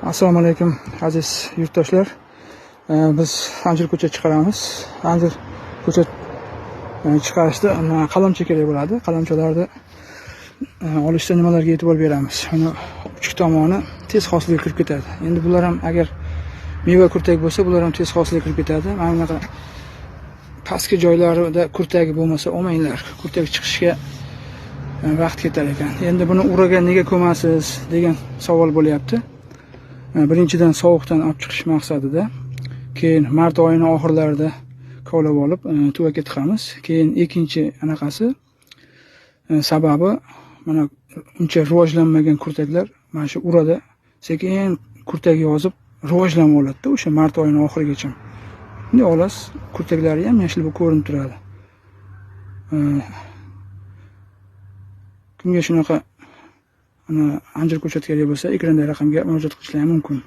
Assalomu alaykum aziz yurtdoshlar. Biz anjir ko'chat chiqaramiz. Anjir ko'chat chiqarishda qalamcha kerak bo'ladi. Qalamchalarni olishda nimalarga e'tibor beramiz? Uni uch tomoni tez hosilga kirib ketadi. Endi bular ham agar meva kurtak bo'lsa, bular ham tez hosilga kirib ketadi. Mana bunaqa pastki joylarida kurtagi bo'lmasa olmanglar. Kurtak chiqishga vaqt ketar ekan. Endi buni uraga nega ko'masiz degan savol bo'lyapti. Birinchidan sovuqdan olib chiqish maqsadida, keyin mart oyining oxirlarida kovlab olib tuvakka tiqamiz. Keyin ikkinchi anaqasi sababi mana uncha rivojlanmagan kurtaklar mana shu urada sekin kurtak yozib rivojlanib oladi-da o'sha mart oyining oxirigacha. Endi olasiz, kurtaklari ham yashil bo'lib ko'rinib turadi. Kimga shunaqa anjir ko'chat kerak bo'lsa, ekrandagi raqamga murojaat qilishlari mumkin.